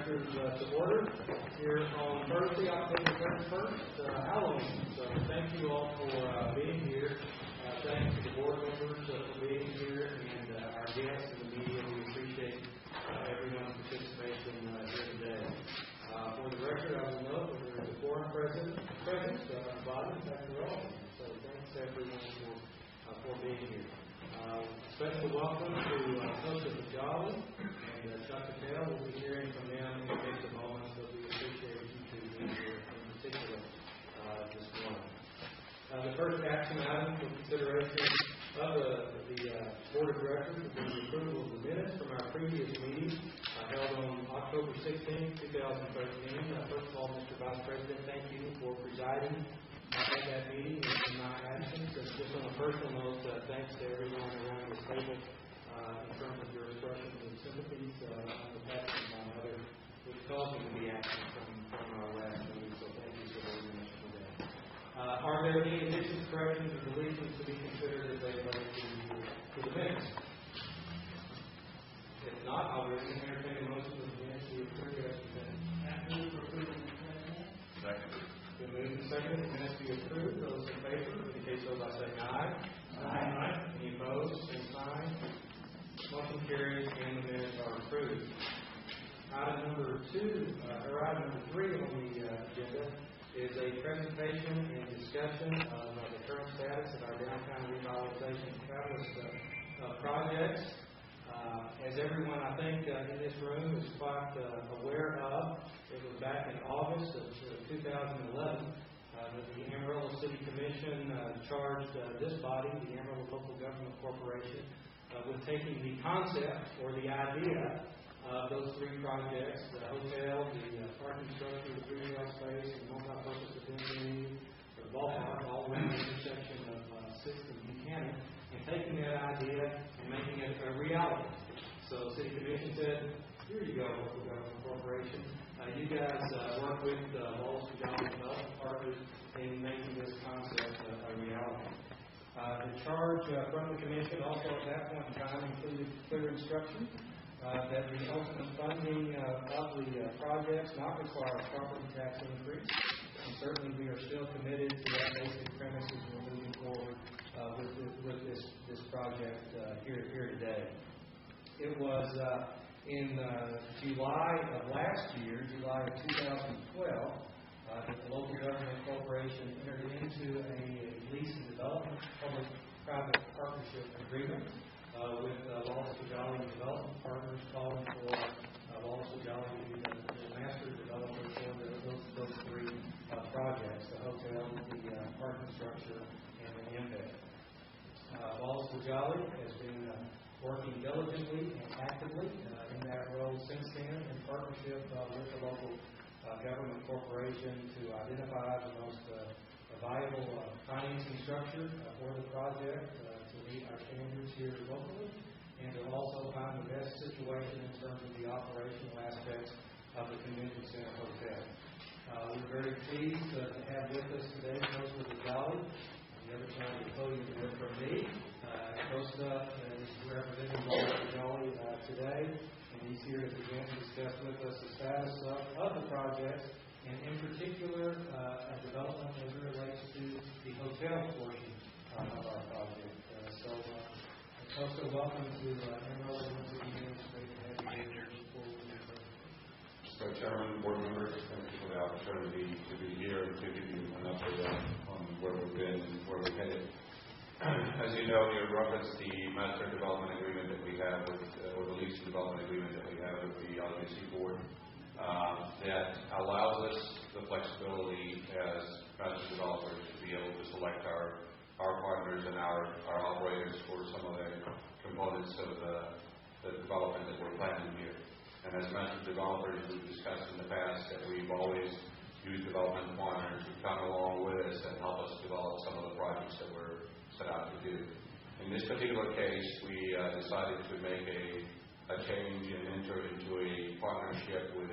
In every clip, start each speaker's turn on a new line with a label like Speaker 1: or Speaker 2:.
Speaker 1: Directors to order here on Thursday, October 31st, Halloween. So thank you all for being here. Thanks to the board members for being here and our guests and the media. We appreciate everyone's participation here today. For the record, I will note that there is a foreign presence on the bottom. In fact, we're all here. So thanks to everyone for being here. Special welcome to Coach Jolly and Chuck Patel. We'll be hearing from them in just a moment, but we appreciate you two being here in particular this morning. The first action item for consideration of the Board of Directors is the approval of the minutes from our previous meeting held on October 16, 2013. First of all, Mr. Vice President, thank you for presiding at that meeting and my absence. And just on a personal note, thanks to everyone around this table in terms of your instructions and sympathies on the fact that my mother was causing me to be absent from our last meeting. So thank you so very much for that. Are there any additions, corrections, or deletions to be considered as they relate to the minutes? If not, I'll entertain a motion of the minutes to approve as presented. Move for approval. Second. Been moved and seconded. The minutes be approved. Those in favor, indicate so by saying aye. Aye. Any opposed? Same sign. Motion carries and the minutes are approved. Item number 3 on the agenda is a presentation and discussion of the current status of our downtown revitalization projects. As everyone, I think, in this room is quite aware of, it was back in August of 2011 that the Amarillo City Commission charged this body, the Amarillo Local Government Corporation, with taking the concept or the idea of those 3 projects, the hotel, the parking structure, the retail space, and multi-purpose event venue, the ballpark, all around the intersection of 6th and Buchanan, and taking that idea and making it a reality. So the City Commission said, here you go, Local Government Corporation. You guys work with Wallace Jolly Development Partners in making this concept a reality. The charge from the Commission also at that point in time included clear instruction that the ultimate funding of the projects not require a property tax increase. And certainly we are still committed to that basic premise as we're moving forward with this project here today. It was in July of last year, July of 2012, that the Local Government Corporation entered into a lease and development public-private partnership agreement with Wallace Jolly Development Partners, calling for Wallace Jolly to be the master developer for those 3 projects, the hotel, the parking structure, and the MBED. Wallace Jolly has been working diligently and actively in that role since then in partnership with the local government corporation to identify the most viable financing structure for the project to meet our standards here locally, and to also find the best situation in terms of the operational aspects of the Convention Center Hotel. We're very pleased to have with us today Costa Jolly. The other side of the podium is from me. Costa is representing Wallace Jolly today, and he's here to present and discuss with us the status of the projects, and in particular, a development as it relates to the hotel portion of our project. Costa, welcome to Amarillo once again. It's great to have you here.
Speaker 2: So, Chairman, board members, thank you for the opportunity to be here and to give you an update on where we've been and where we're headed. As you know, you referenced the master development agreement that we have or the lease development agreement that we have with the Algc board that allows us the flexibility as master developers to be able to select our partners and our operators for some of the components of the development that we're planning here. And as master developers, we've discussed in the past that we've always used development partners to come along with us and help us develop some of the projects that we're set out to do. In this particular case, we decided to make a change and enter into a partnership with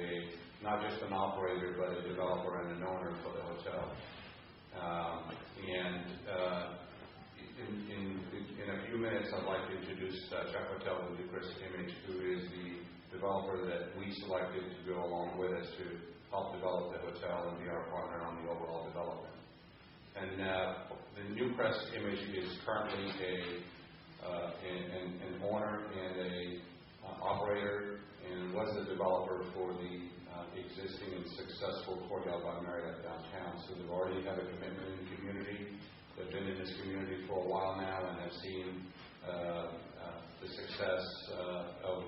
Speaker 2: not just an operator, but a developer and an owner for the hotel. In a few minutes, I'd like to introduce Chuck Patel with the Chris Image, who is the developer that we selected to go along with us to help develop the hotel and be our partner on the overall development. And the Newcrest image is currently an owner and a operator, and was the developer for the existing and successful Courtyard by Marriott downtown. So they've already had a commitment in the community. They've been in this community for a while now and have seen the success of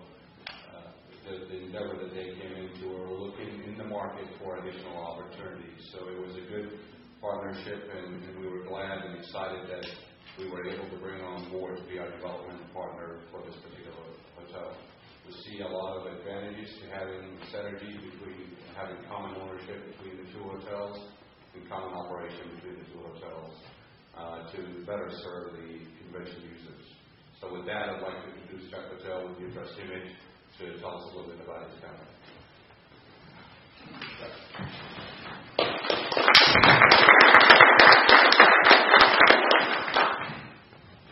Speaker 2: the endeavor that they came into, or looking in the market for additional opportunities. So it was a good partnership, and we were glad and excited that we were able to bring on board to be our development partner for this particular hotel. We see a lot of advantages to having synergy between having common ownership between the two hotels and common operation between the two hotels to better serve the convention users. So with that, I'd like to introduce Jack Patel with the Newcrest image to tell us a little bit about his company.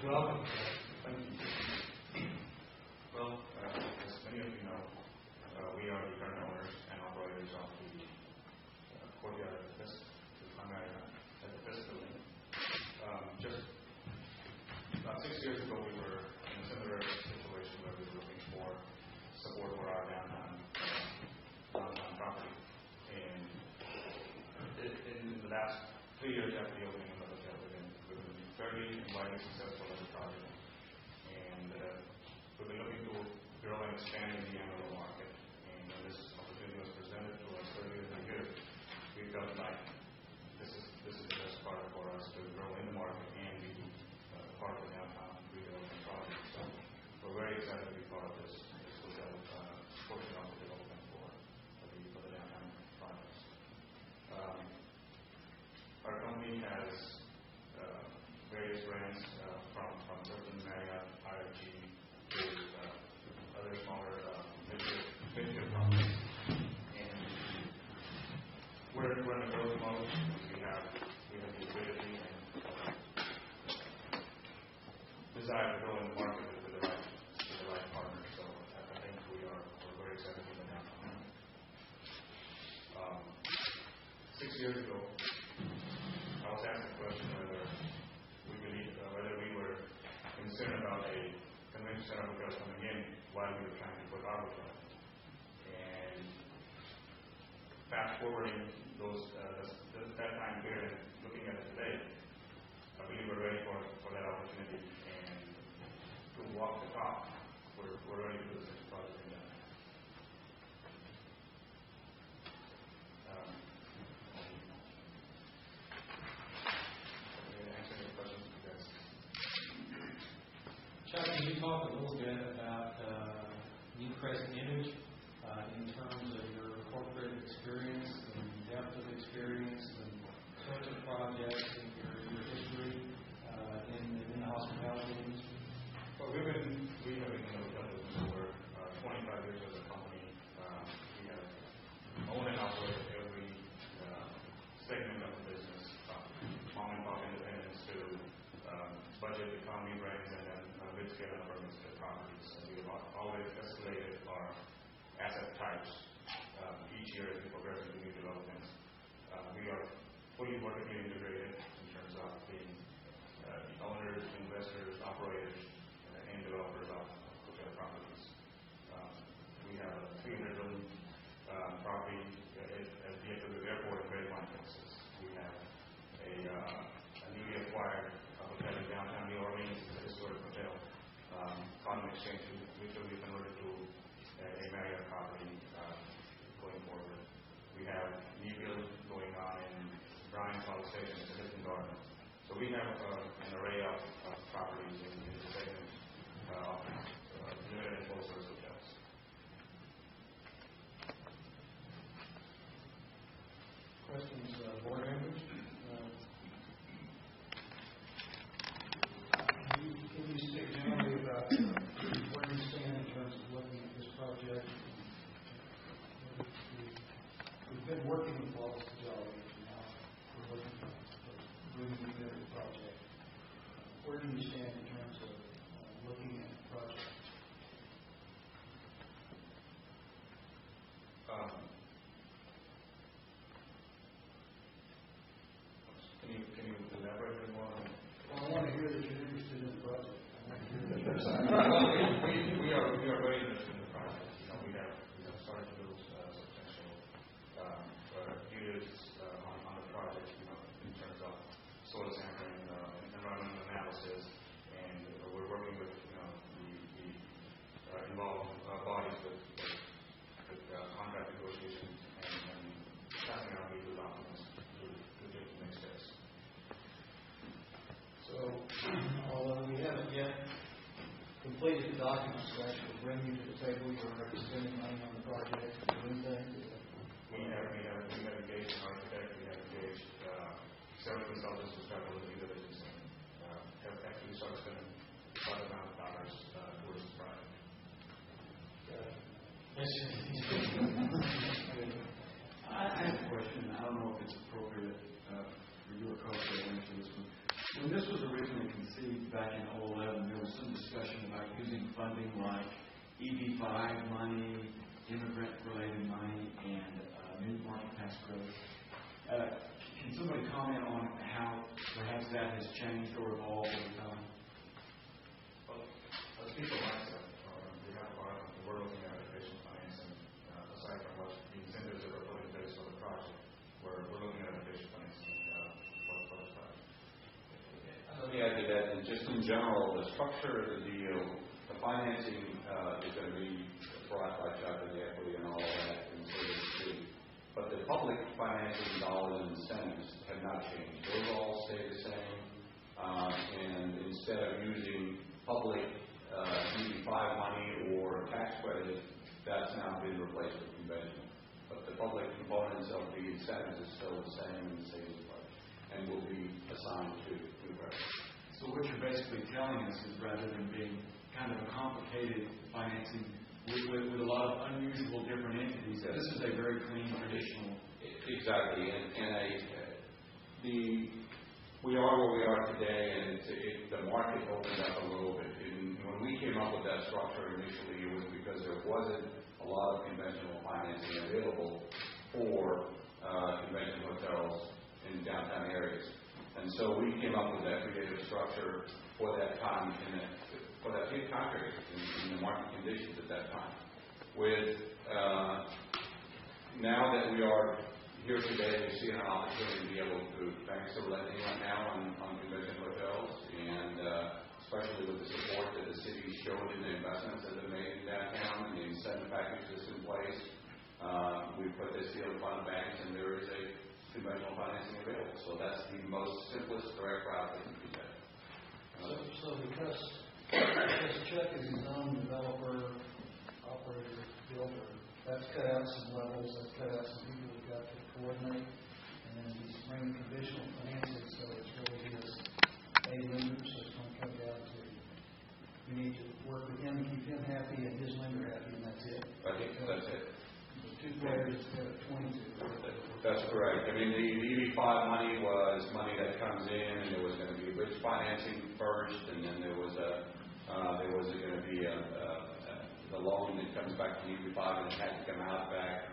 Speaker 1: Welcome.
Speaker 3: Thank you. Well, as many of you know, we are the current owners and operators of the Courtyard at the Amarillo at the Fisk Building. Just about 6 years ago, we were in a similar situation where we were looking for support for our downtown property. And in the last 3 years after the opening of the hotel, we've been fairly and widely successful in the project. And we've been looking to grow and expand in the Amarillo market. And when this opportunity was presented to us earlier in the year, we felt like this is the best part for us to grow in the market and be part of the downtown redevelopment project. So we're very excited to be part of this hotel portion of the development for the downtown projects. Our company has various brands from certain Marriott, Algc, to other smaller venture companies. And we're in a growth mode. We have the ability and desire to grow in the market with the right partners. So I think we're very excited to be downtown. 6 years ago, I was asked the question whether we were concerned about a convention center hotel coming in while we were trying to put our hotel. And fast forwarding that time period, looking at it today, I believe we're ready for that opportunity. And to walk the talk, we're ready to do this project in that.
Speaker 1: Chuck, can you talk a little bit about Newcrest image in terms of your corporate experience and depth of experience and sorts of projects and your history in the hospitality industry?
Speaker 3: Well, we have been in the hotel business for 25 years as a company. We have owned and operated every segment of the business, mom and pop independents to budget economy brands, and then mid-scale and urban scale properties. And we have always escalated our asset types each year as we progress into new developments. We are fully vertically integrated in terms of being owners, investors, operators, and developers of hotel properties. We have a 300-room property at the DFW Airport in Grapevine, Texas. We have a newly acquired hotel in downtown New Orleans. It's a historic hotel. Common Exchange, which will be converted to a Marriott property going forward. We have new build going on in Bryan College Station, it's a Hilton Garden. So we have an array of properties in the segment of limited and full service hotels.
Speaker 1: Questions, board members? Can you speak generally about where you stand in terms of looking at this project? We've been working with Wallace Fidelity, and now we're looking at bringing together the project. Where do you stand in terms of looking at the project?
Speaker 4: actually bring you to the table? You're representing money on the project, doing things?
Speaker 3: We have engaged an architect, we have engaged several consultants who start with due diligence and have actually started spending $5 million towards the project.
Speaker 5: I have a question. I don't know if it's appropriate for you or Coach to answer this one. When this was originally conceived back in 2011, there was some discussion about using funding like EB-5 money, immigrant-related money, and new market tax credits. Can somebody comment on how perhaps that has changed or evolved over time?
Speaker 3: Well, as people myself, we have a lot of we're looking at education financing, aside from what the incentives that are put in place for the project, we're looking at education financing for the project.
Speaker 2: Let me add to that, and just in general, the structure of the deal, the financing is going to be brought by Chuck and the equity and all of that, and so to speak. But the public financing dollars and incentives have not changed. Those all stay the same. And instead of using public EB-5 money or tax credit, that's now been replaced with conventional. But the public components of the incentives is still the same in the same place and will be assigned to new credit.
Speaker 5: So what you're basically telling us is rather than being kind of a complicated financing with a lot of unusual different entities, this is a very clean, traditional.
Speaker 2: Exactly, we are where we are today, and the market opened up a little bit. And when we came up with that structure initially, it was because there wasn't a lot of conventional financing available for convention hotels in downtown areas. And so we came up with that creative structure for that time for that big time period in the market conditions at that time. With now that we are here today, we see an opportunity to be able to, banks are lending right now on convention hotels, and especially with the support that the city showed in the investments that they made in downtown and the incentive package that's in place, we put this deal in front of banks, and there is a conventional financing available. So that's the most simplest direct route that you can get.
Speaker 4: So because Chuck is his own developer, operator, builder, that's cut out some levels, that's cut out some people who've got to coordinate, and then he's bringing conditional financing, so it's really just a lender, so it's going to come down to you need to work with him to keep him happy and his lender happy, and that's it.
Speaker 2: I think that's it.
Speaker 4: Two players instead of 22.
Speaker 2: That's correct. I mean, the EB-5 money was money that comes in, and there was going to be bridge financing first, and then there was going to be the loan that comes back to EB-5, and it had to come out back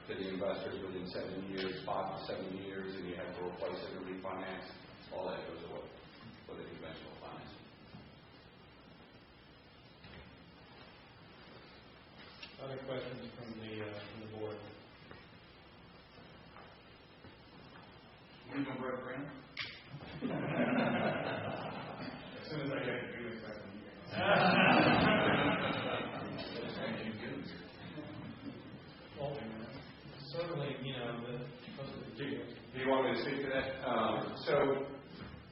Speaker 2: to the investors within 7 years, 5 to 7 years, and you have to replace it and refinance. All that goes away for the conventional financing.
Speaker 1: Other questions from the board?
Speaker 5: You know Brett Graham?
Speaker 3: As soon as I get to do this, I can hear.
Speaker 1: Well, certainly,
Speaker 2: Do you want me to speak to that? So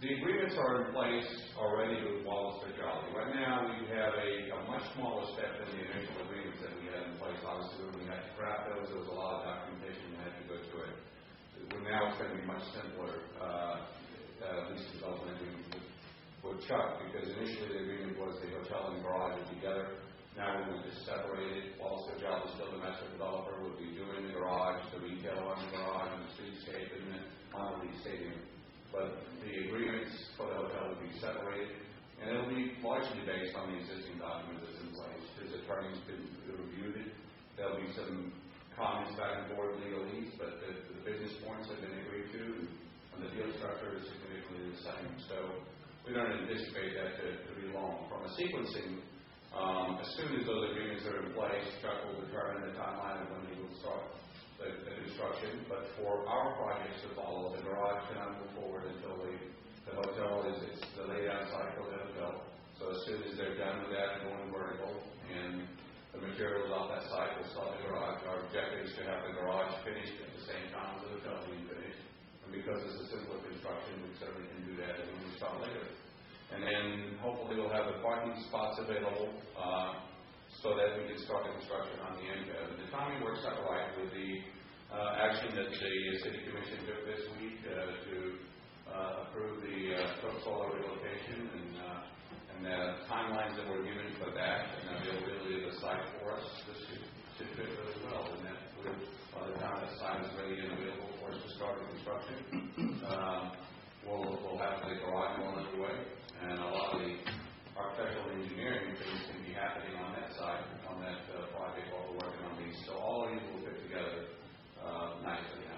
Speaker 2: the agreements are in place already with Wallace Specialty. Right now, we have a much smaller step than the initial agreements that we had in place. Obviously, when we had to craft those, there was a lot of documentation that had to go through it. Now it's going to be much simpler, lease development agreement with Chuck, because initially the agreement was the hotel and the garage would be together. Now we're going to just separate it. Wallace Specialty is still the master developer, would be doing the garage, the retail on the garage, and the streetscape, and the Amarillo stadium. But the agreements for the hotel will be separated, and it'll be largely based on the existing documents that's in place. His attorney's been reviewed it. There'll be some comments back and forth legalese, but the business points have been agreed to, and the deal structure is significantly the same. So we don't anticipate that to be long. From a sequencing, as soon as those agreements are in place, Chuck will determine the timeline of when he will start the construction. But for our projects to follow, the garage cannot move forward until the hotel is the laydown cycle of the hotel. So as soon as they're done with that and going vertical, and the materials off that site will start the garage. Our objective is to have the garage finished at the same time as the hotel being finished. And because it's a simpler construction, we certainly can do that when we start later. And then hopefully we'll have the parking spots available so that we can start the construction on the end. The timing works out right with the action that the City Commission took this week to approve the solar relocation and the timelines that were given for that and the availability of the site for us. This should fit really well. And that by the time that site is ready and available for us to start the construction, we'll have the garage well underway, and a lot of the architectural engineering things can be happening on that side, on that project while we're working on these. So all of these will fit together nicely now.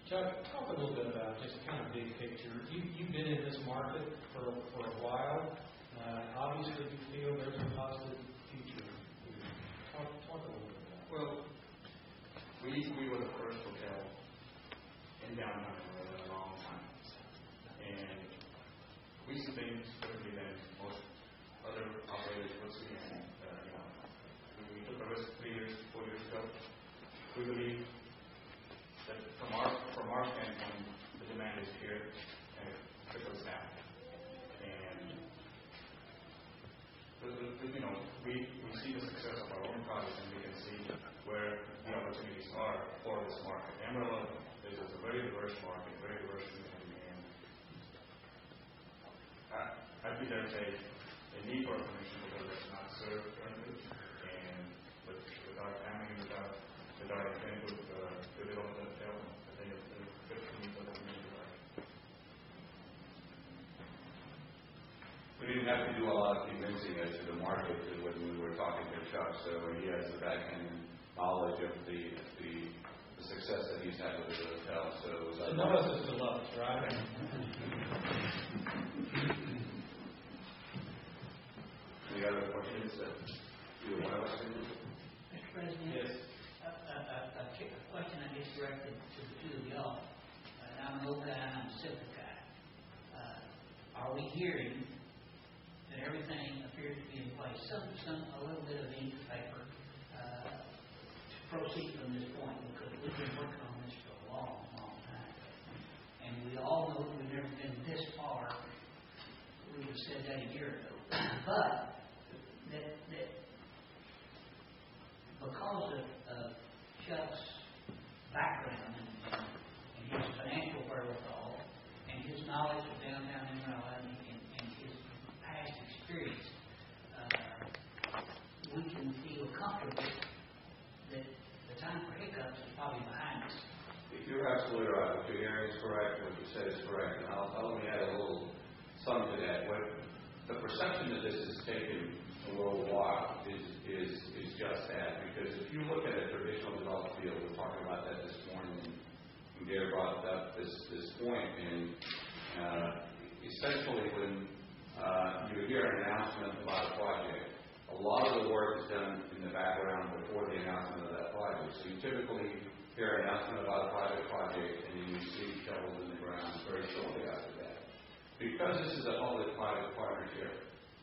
Speaker 1: Chuck, talk a little bit about just kind of big picture. You've been in this market for a while. Obviously, you feel there's a positive future. Talk a little bit about that.
Speaker 3: Well, we were the first hotel in downtown Amarillo in a long time, and we see things differently than most other operators would see. And we took a risk 3 years, 4 years ago. We believe that from our standpoint, the demand is here and it trickles down. And we see the success of our own projects, and we can see where the opportunities are for this market. Amarillo is a very diverse market, very diverse community, and I think there's a need for a commission because that's not served currently, and with our timing, with our intent with the development of Tail, I think it's a good need for the community.
Speaker 2: We didn't have to do a lot of convincing as to the market when we were talking to Chuck, so he has the back-end knowledge of the success that he's had with the hotel. So
Speaker 1: no one is to love us, right?
Speaker 2: Any other questions that you want to ask?
Speaker 6: Mr. President?
Speaker 1: Yes.
Speaker 6: A question I guess directed to the two of y'all. I'm an old guy and I'm a simple guy. Are we hearing that everything appears to be in place? A little bit of ink paper to proceed from this point, because we've been working on this for a long, long time. And we all know that we've never been this far. We would have said that a year ago. But that because of Chuck's background and his financial wherewithal and his knowledge of downtown Amarillo and his past experience, we can feel comfortable that the time for hiccups is probably behind us.
Speaker 2: You're absolutely right. What you're hearing is correct. What you said is correct. And I'll let me add a little something to that. The perception that this has taken a little while is just that. Because if you look at a traditional developed field, we were talking about that this morning, and Gary brought up this point, and essentially when you hear an announcement about a project, a lot of the work is done in the background before the announcement of that project. So you typically hear an announcement about a project, and then you see shovels in the ground very shortly after that. Because this is a public-private partnership,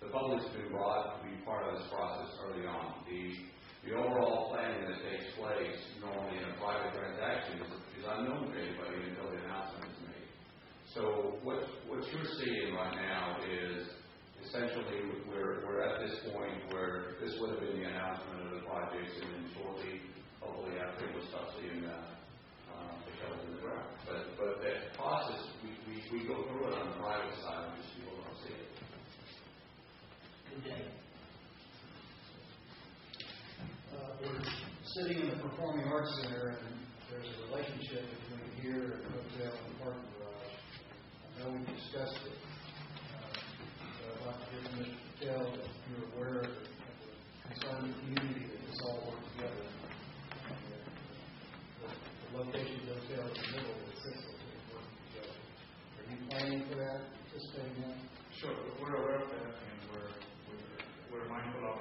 Speaker 2: the public's been brought to be part of this process early on. The overall planning that takes place normally in a private transaction is unknown to anybody until the announcement is made. So what you're seeing right now is essentially we're at this point where this would have been the announcement of the projects, and then shortly, hopefully after, we'll start seeing the shovels in the ground. But that process, we go through it on the private side, and just people don't see it.
Speaker 6: Good day.
Speaker 4: We're sitting in the Performing Arts Center, and there's a relationship between here and the hotel and the parking garage. I know we discussed it. So I'd like to hear from Mr. Patel that you're aware of the concern of the community that this all works together. The location of the hotel is in the middle of the system is working together. Are you planning for that, anticipating that?
Speaker 3: Sure, we're aware of that, and we're mindful of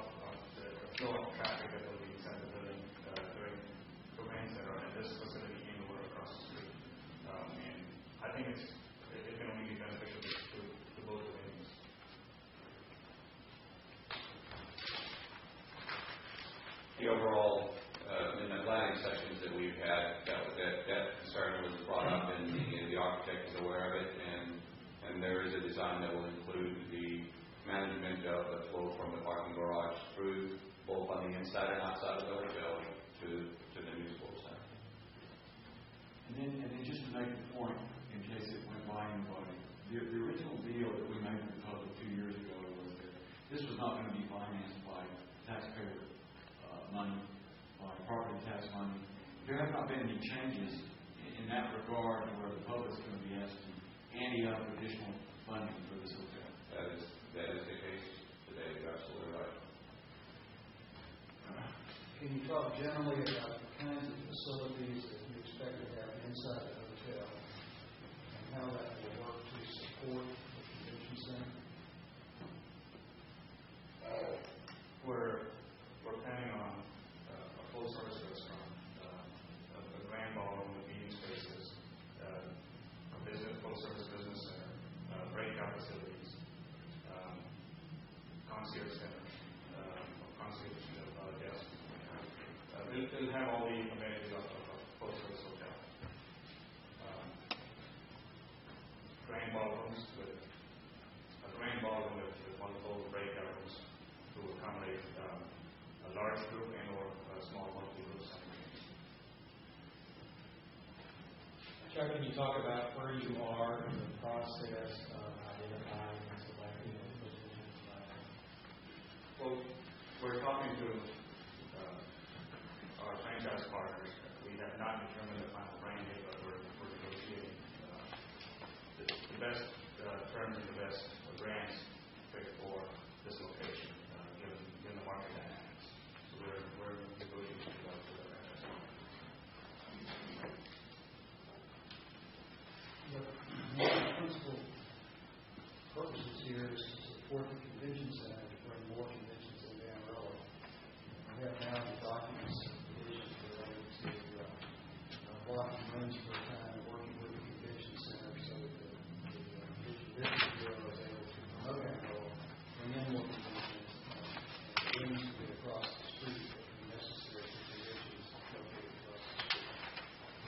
Speaker 3: the flow of traffic that will be inside the building during domains that are in this facility and or across the street. And I think it can only be beneficial to both domains.
Speaker 2: The overall, in the planning sessions that we've had, that concern was brought up, and the architect is aware of it, and there is a design that will include the management drainage out that flow from the parking garage through both on the inside and outside of the hotel to the new sports center.
Speaker 5: And then just to make the point, in case it went by anybody, the original deal that we made with the public 2 years ago was that this was not going to be financed by taxpayer money, by property tax money. There have not been any changes in that regard to where the public is going to be asked to ante up additional funding for this hotel.
Speaker 2: That is the case today. You're absolutely right.
Speaker 4: Can you talk generally about the kinds of facilities that you expect to have inside the hotel and how that will work to support the convention center?
Speaker 3: We're planning on a full-service restaurant, a grand ballroom with meeting spaces, a full-service business center, breakout facilities, concierge center, concierge desk. It'll have all the amenities of a full-service hotel. Grand ballrooms with multiple breakout rooms to accommodate a large group and or a small multi-group simultaneously.
Speaker 1: Chuck, can you talk about where you are in the process of identifying and selecting a position?
Speaker 3: Well, we're talking to our franchise partners. We have not determined the final brand yet, but we're negotiating the best terms and the best grants fit for this location, given the market dynamics. So we're negotiating with our franchise partners.
Speaker 4: One of the principal purposes here is to support the convention center to bring more conventions in Amarillo. We have now the documents and provisions related to blocking rooms for a time, working with the convention center so that the Convention Business Bureau is able to promote Amarillo, bring in more conventions, and rooms to be across the street that would be necessary for conventions located across the street.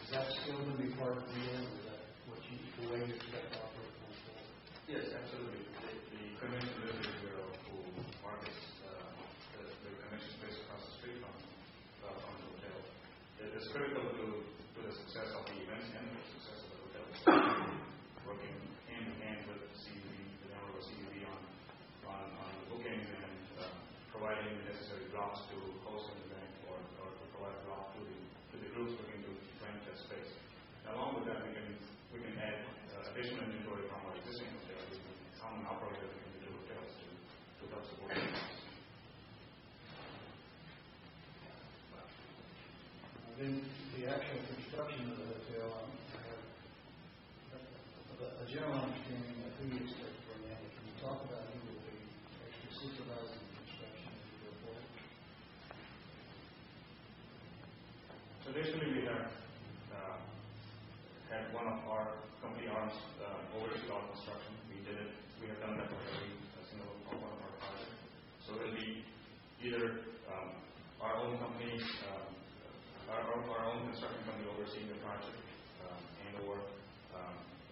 Speaker 4: Is that still going to be part of the deal? Is that the way you expect to operate going forward?
Speaker 3: Yes, absolutely. The Convention Business Bureau, who markets the convention space across the street from the hotel, it is critical to the success of the events and the success of the hotel. Working hand in hand with the Amarillo CDB on the bookings and providing the necessary drops to host an event or to provide drop to the groups looking to rent that space. And along with that, we can add additional inventory from our existing hotels. We can common operate the individual hotels to help support the business.
Speaker 4: Then the actual construction of the hotel, I have a general understanding of who you expect to bring in. Can you talk about who will be actually supervising the construction as you go forward?
Speaker 3: Traditionally, we have had one of our company arms oversee our construction. We have done that for every single one of our projects. So it'll be either our own company, our own construction company overseeing the project, and or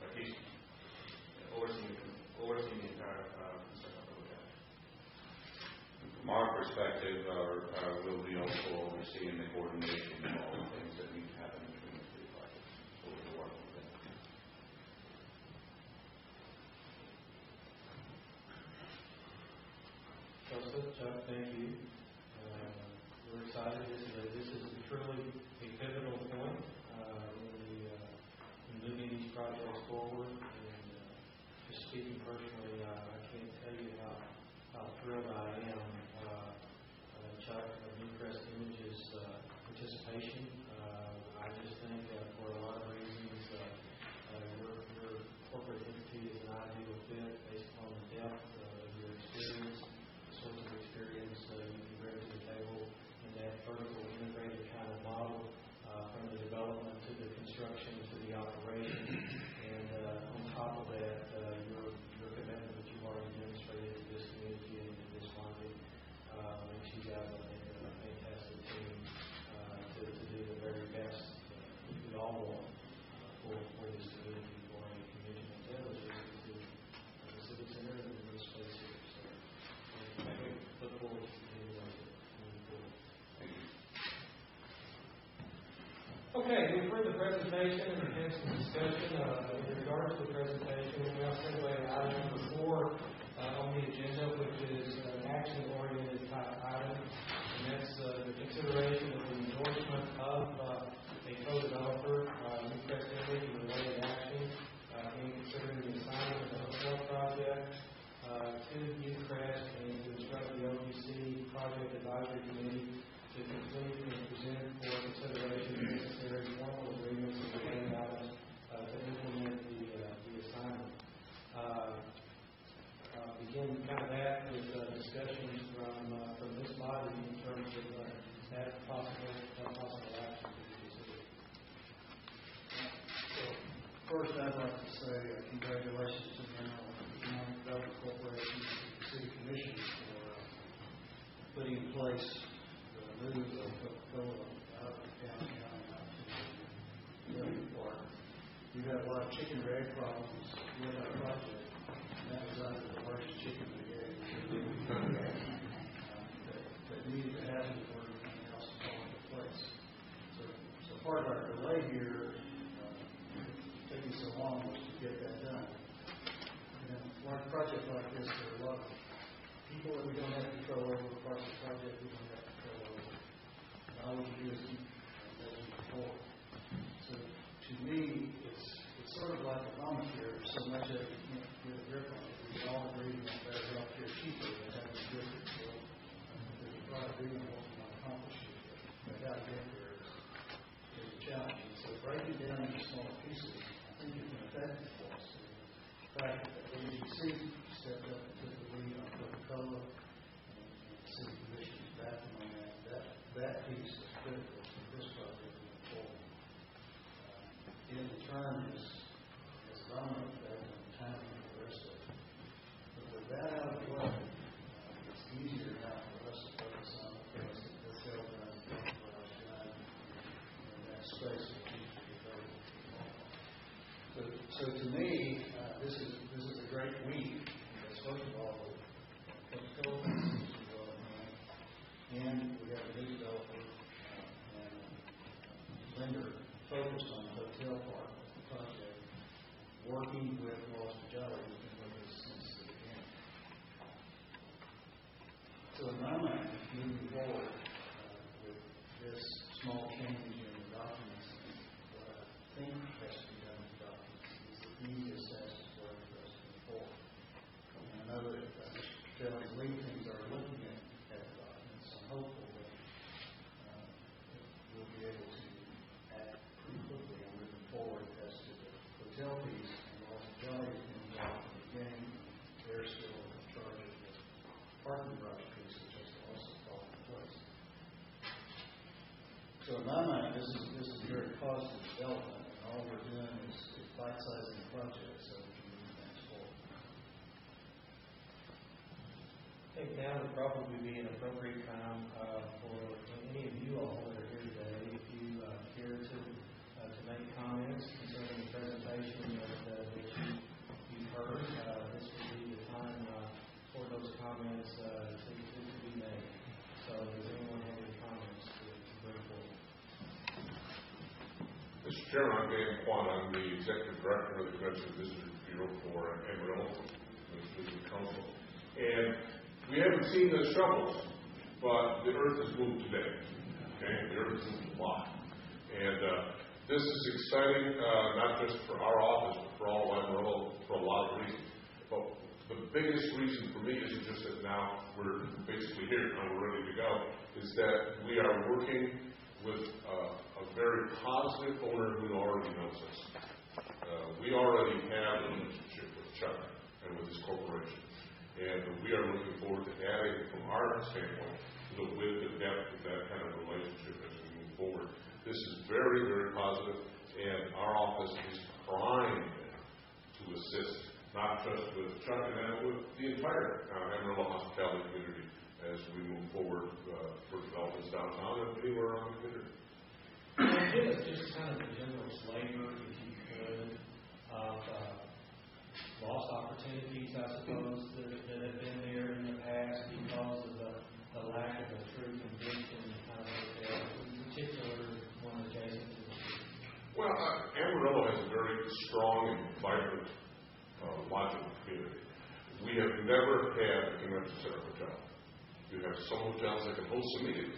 Speaker 3: at least overseeing the entire construction of the hotel.
Speaker 2: From our perspective, we'll be also overseeing the coordination of all the things that need to happen between the three projects. So we'll work with them.
Speaker 1: Chuck, thank you. We're excited. This is truly a pivotal point in moving these projects forward. And just speaking personally, I can't tell you how thrilled I am, Chuck, of Newcrest Image's participation. I just think for a lot of reasons, your corporate entity is an ideal fit based upon the depth of your experience, the sorts of experience you can bring to the table in that vertical integrated kind of model, from the development to the construction to the operation. And on top of that, your commitment that you've already demonstrated to this community and to this market Okay, we've heard the presentation and we've had some discussion in regards to the presentation. We now segue to item number 4 on the agenda, which is an action-oriented type item, and that's the consideration of the endorsement of a co-developer, Newcrest Image, and related action in considering the assignment of the hotel project to Newcrest and to instruct the Algc Project Advisory Committee to complete and present for consideration the necessary formal agreements and related items to implement the assignment. Begin kind of that with discussions from this body in terms of that possible action to be considered.
Speaker 4: So, first, I'd like to say congratulations to the Economic Development Corporation and the City Commission for putting in place the move of Coca-Cola out of the county out to the other part. We've had a lot of chicken or egg problems with our project. That was under the first chicken and egg that needed to happen before everything else fall into place. So part of our delay here, taking so long, was to get that done. And one project like this, there are a lot of people that we don't have control over, parts of the project we don't have control over. And all we can do is keep moving forward. So to me, it's sort of like Obamacare. There's so much that we can't get a grip on it. We all agree on better health care cheaper than having a district. So there's a lot of agreement on what we want to accomplish here. But how to get there is a challenge. And so breaking down into smaller pieces, I think it's been effective for us. The fact that the Algc stepped up and took the lead on Coca-Cola and the City Commission is backing on that piece is critical to this project moving forward. In turn, is environment that and time for the rest of it. But with that out of the way, it's easier now for us to focus on the hotel done, garage done, and that space will keep the available. So to me, this is a great week. Because first of all, Coca-Cola is well and we have a new developer and lender focused on the hotel part of the project, working with Lost Jolly, who's been with us since the beginning. So in my mind, moving forward with this small change in the documents, what I think has to be done in the documents is the easiest, fastest way for us to move forward. And I know that Kelly's lead teams are looking at the documents. I'm hopeful that we'll be able to act pretty quickly on moving forward as to the hotel piece. Johnny has been involved in the beginning. They're still in charge of the parking garage piece, which has to also fall into place. So in my mind, this is a very positive development, and all we're doing is bite-sizing the project so we can move things forward.
Speaker 1: I think now would probably be an appropriate time for any of you all that are here today, if you care to make comments concerning the presentation that you've heard. This would be the time for those comments to be made. So does anyone have any comments to bring forward?
Speaker 7: Mr. Chairman, I'm Dan Kwan. I'm the Executive Director of the Convention Visitor Bureau for Amarillo, the Council. And we haven't seen the shovels, but the earth has moved today. Okay? The earth has moved a lot. And this is exciting, not just for our office, but for all of Amarillo, for a lot of reasons. But the biggest reason for me isn't just that now we're basically here, now we're ready to go, is that we are working with a very positive owner who already knows us. We already have a relationship with Chuck and with his corporation. And we are looking forward to adding, from our standpoint, the width and depth of that kind of relationship as we move forward. This is very, very positive, and our office is primed to assist, not just with Chuck and with the entire Amarillo hospitality community as we move forward for developments downtown and anywhere around the community.
Speaker 1: Give us just kind of a general flavor, if you could, of lost opportunities, I suppose, that have been there in the past because of the lack of a true conviction kind of hotel, in particular one adjacent to the city.
Speaker 7: Amarillo has a very strong and vibrant lodging community. We have never had a convention center hotel. We have some hotels that can host some meetings,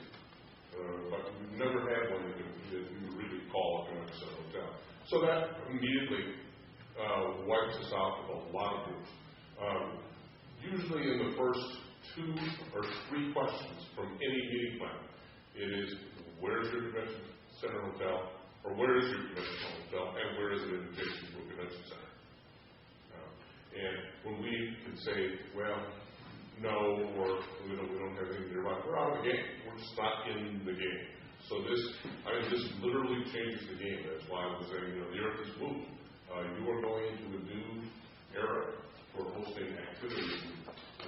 Speaker 7: but we've never had one that you really call a convention center hotel. So that immediately wipes us out of a lot of groups. Usually in the first 2 or 3 questions from any meeting plan, it is, where's your convention center hotel, or where is your convention hotel, and where is it in addition to a convention center? And when we can say, well, no, or we don't have anything nearby, we're out of the game. We're just not in the game. So this literally changes the game. That's why I was saying, the earth is moved. You are going into a new era for hosting activities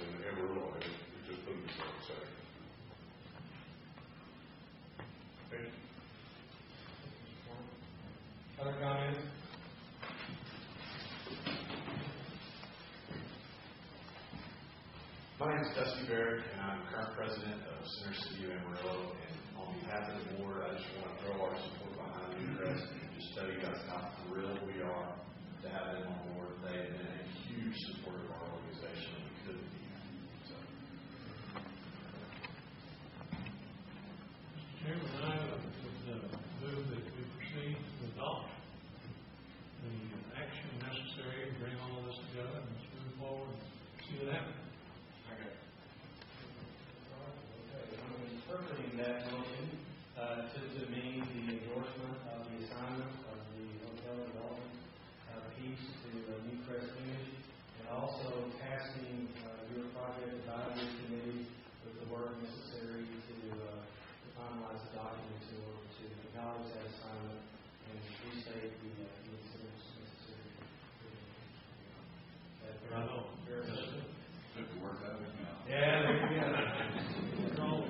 Speaker 7: in Amarillo, and it just couldn't be more exciting. Thank you.
Speaker 1: Other comments?
Speaker 8: My name is Dusty Barrett, and I'm current president of Center City of Amarillo. And on behalf of the board, I just want to throw our support behind Newcrest and just tell you guys how thrilled we are to have them on board. They have been a huge support of our organization, and we couldn't be happier. So.
Speaker 9: Mr. Chairman, I would move that we proceed to adopt the action necessary to bring all of this together and let's move forward and see what happens.
Speaker 1: Interpreting that motion to mean the endorsement of the assignment of the hotel development piece to Newcrest Image, and also tasking your project advisory committee with the work necessary to finalize the documents in order to acknowledge that assignment and restate the incentives necessary.
Speaker 5: Took the word out of his mouth.
Speaker 1: Yeah, there you go.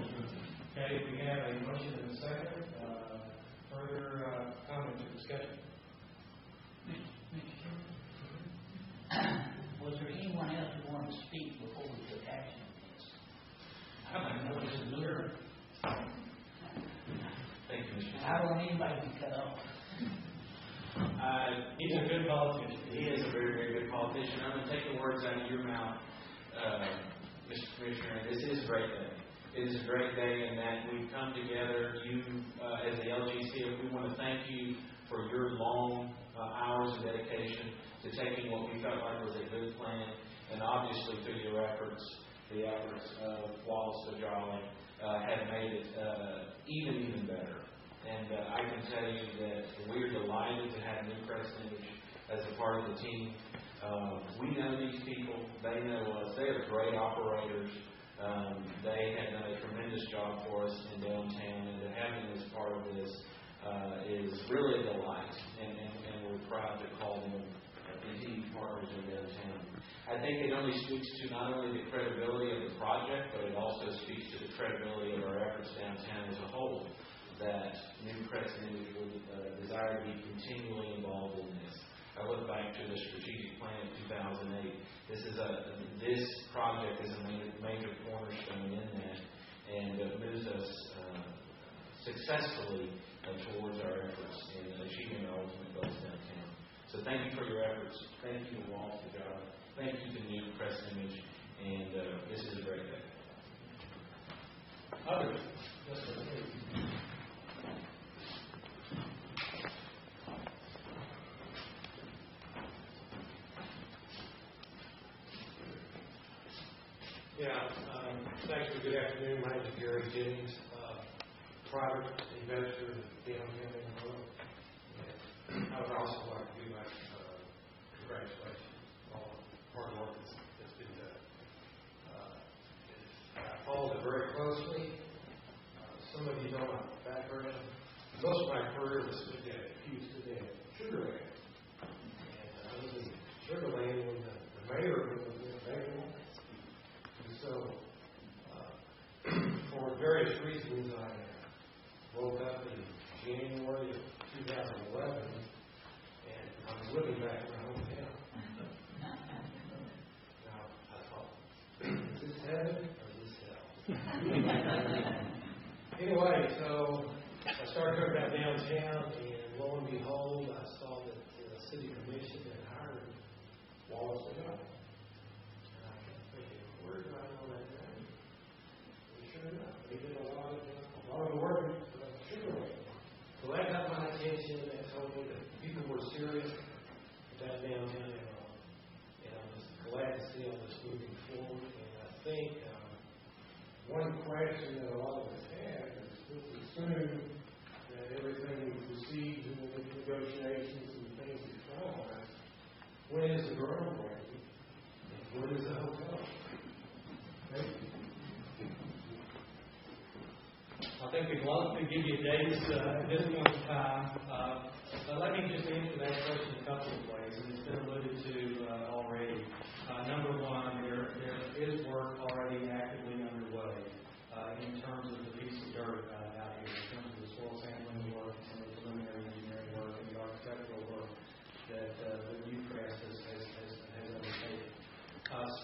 Speaker 1: Okay, we have a motion and a second. Further comments or discussion?
Speaker 6: Mr. Chairman, was there anyone else who wanted to speak before we took action on this? I don't know, this is Luther.
Speaker 8: Thank you, Mr.
Speaker 6: I don't want anybody to be cut off.
Speaker 1: He's a good politician.
Speaker 8: He is a very, very good politician. I'm going to take the words out of your mouth, Mr. Commissioner. This is a great day. It is a great day in that we've come together. You, as the Algc, we want to thank you for your long hours of dedication to taking what we felt like was a good plan, and obviously through your efforts, the efforts of Wallace Ajali have made it even better. And I can tell you that we're delighted to have Newcrest Image as a part of the team. We know these people. They know us. They are great operators. They have done a tremendous job for us in downtown, and to have them as part of this is really a delight, and we're proud to call them indeed partners in downtown. I think it only speaks to not only the credibility of the project, but it also speaks to the credibility of our efforts downtown as a whole, that Newcrest Image would desire to be continually involved in this. I look back to the strategic plan of 2008. This project is a major cornerstone in that, and moves us successfully towards our efforts in achieving our ultimate goals downtown. So thank you for your efforts. Thank you to Wallace Ajali. Thank you to Newcrest Image, and this is a great day.
Speaker 1: Others? Yes, sir. Please.
Speaker 10: Yeah, thanks for good afternoon. My name is Gary Jennings, private investor in downtown Amarillo. I would also like to give my congratulations on all the hard work that's been done. I followed it very closely. Some of you know my background. Most of my career was spent in Houston and Sugar Land. And I was in Sugar Land when the mayor was in Amarillo. So, for various reasons, I woke up in January of 2011, and I was living back in my hometown. Now, I thought, is this heaven or is this hell? Anyway, so I started coming back downtown, and lo and behold, I saw that the city commission had hired Wallace and Young. And I kept thinking, where did I know that name? And sure enough, he did a lot of the work for Sugar Land. So that got my attention and told me that people were serious about downtown Amarillo. And I'm just glad to see all this moving forward. And I think one question that a lot of us have is let's assume that everything we've received in the negotiations and things is finalized. When is the groundbreaking? And when is the hotel? Okay.
Speaker 1: I think we'd love to give you dates at this point in time. But let me just answer that question a couple of ways, and it's been alluded to already. Number one, there is work already actively underway in terms of the piece of dirt out here, in terms of the soil sampling work, some of the preliminary engineering work, and the architectural work that Newcrest has undertaken.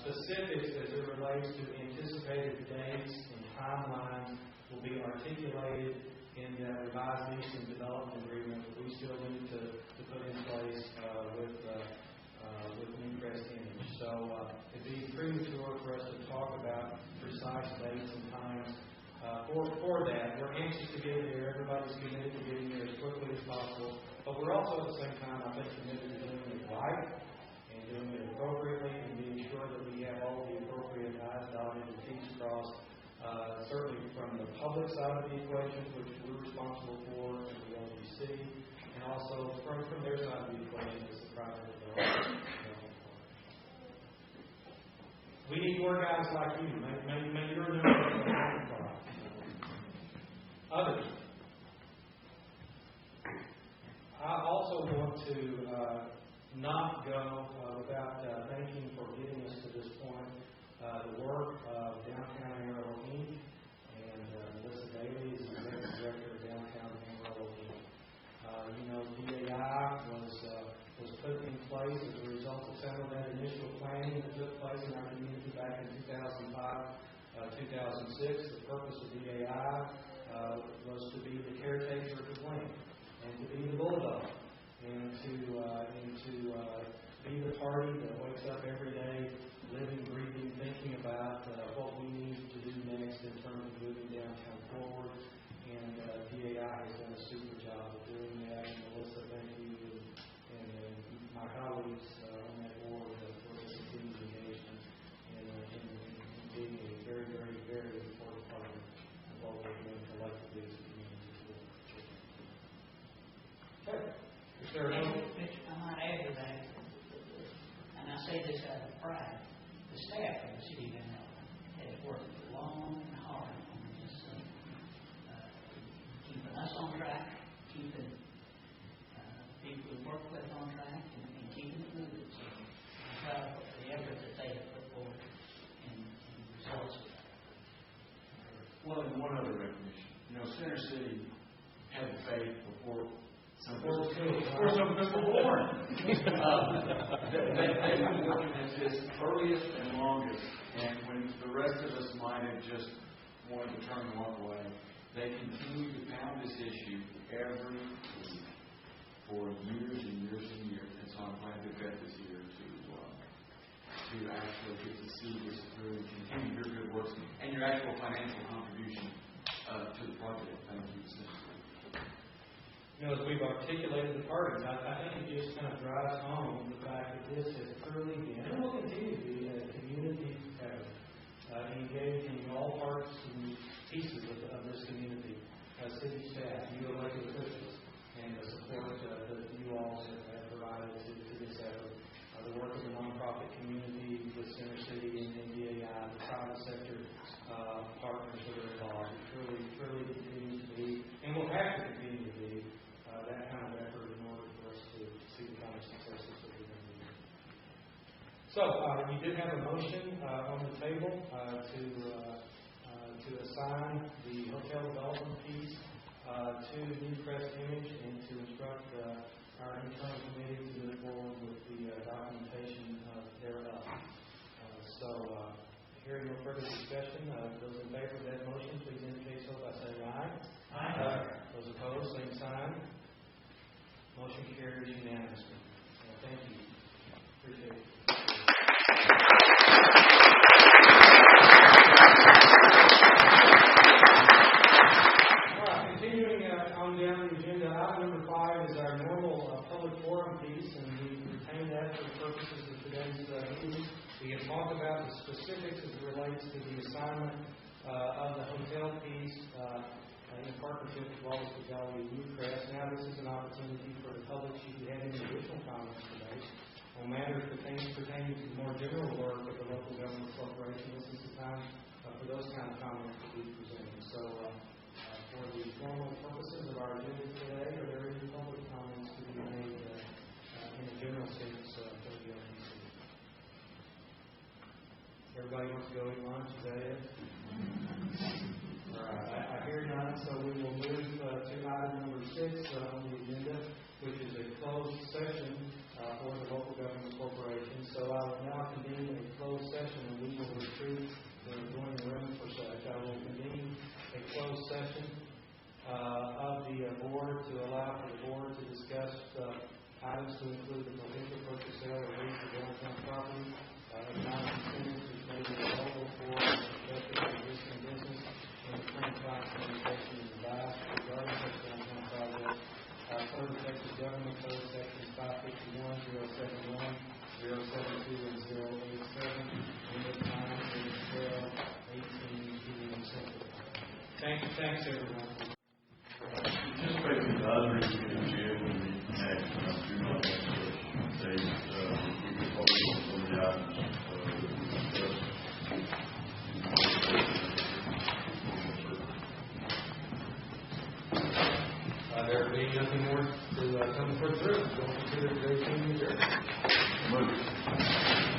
Speaker 1: Specifics as it relates to anticipated dates and timelines will be articulated in the revised lease and development agreement that we still need to put in place with Newcrest Image. So it'd be premature for us to talk about precise dates and times for that. We're anxious to get there. Everybody's committed to getting there as quickly as possible. But we're also at the same time, I think, committed to doing it right and doing it appropriately and being sure that we have all the appropriate I's dotted and T's crossed. Certainly from the public side of the equation, which we're responsible for as the LGC, and also from their side of the equation as the private developer. We need more guys like you. May your number others. I also want to not go without thanking for getting us to this point. The work of Downtown Amarillo Inc. and Melissa Daly is the executive director of Downtown Amarillo Inc. DAI was put in place as a result of some of that initial planning that took place in our community back in 2005, 2006. The purpose of DAI was to be the caretaker of the land and to be the bulldog and to be the party that wakes up every day living, breathing, thinking about what we need to do next in terms of moving downtown forward. And DAI has done a super job of doing that. And Melissa, thank you, and my colleagues on that board for this continued engagement and being a very, very, very important part of what we're doing collectively as a community. Okay. Is there
Speaker 6: I might add to that, and I say this out of pride. The staff of the city of Amarillo has worked long and hard on this, keeping us on track, keeping people we work with on track, and keeping it moving. So I'm proud of the effort that they have put forward and results of that.
Speaker 5: Well, and one other recognition. Center City had faith before some of us were born. They've been working at this earliest and longest, and when the rest of us might have just wanted to turn one way, they continue to pound this issue every week for years and years and years. And so I'm glad that Beth is here to actually get to see this through and continue your good works and your actual financial contribution to the project. Thank you, Senator.
Speaker 1: As we've articulated the parties, I think it just kind of drives home the fact that this has truly been, and will continue to be, a community effort, engaging all parts and pieces of this community, city staff, you elected officials, and the support that you all have provided to this effort. The work of the nonprofit community with Center City and DAI, the private sector partners that are involved. It truly continues to be, and will have to continue to be, that kind of effort in order for us to see the kind of successes that we're going to do. So, you did have a motion on the table to assign the hotel development piece to Newcrest Image and to instruct our internal committee to move forward with the documentation thereof. Hearing no further discussion, those in favor of that motion, please indicate so by saying aye. Aye. Those opposed, same sign. relates to the assignment of the hotel piece in partnership with Wallace Gallery and Newcrest. Now this is an opportunity for the public, should you have any additional comments today on matters pertaining to the more general work of the local government corporation. This is the time for those kind of comments to be presented. So for the formal purposes of our agenda today, are there any public comments to be made in a general sense for the LGC? Everybody wants to go eat lunch, is that it? All right, I hear none, so we will move to item number 6 on the agenda, which is a closed session for the local government corporation. So I will now convene a closed session, and we will retreat to the adjoining room for such. I will convene a closed session of the board to allow for the board to discuss items to include the potential purchase, sale, or lease of downtown property, economic incentives which may be available for the existing business, and the current communication is advised regarding such downtown projects. Further Texas Government Code Sections 551, 071, 072, and 087. And the time is 12:18 p.m. Central. Thanks everyone.
Speaker 11: Anticipate the advisory committee chair will meet next Tuesday. They we could focus on some of the items that we discussed.
Speaker 1: There being nothing more to come further, don't consider today's meeting adjourned.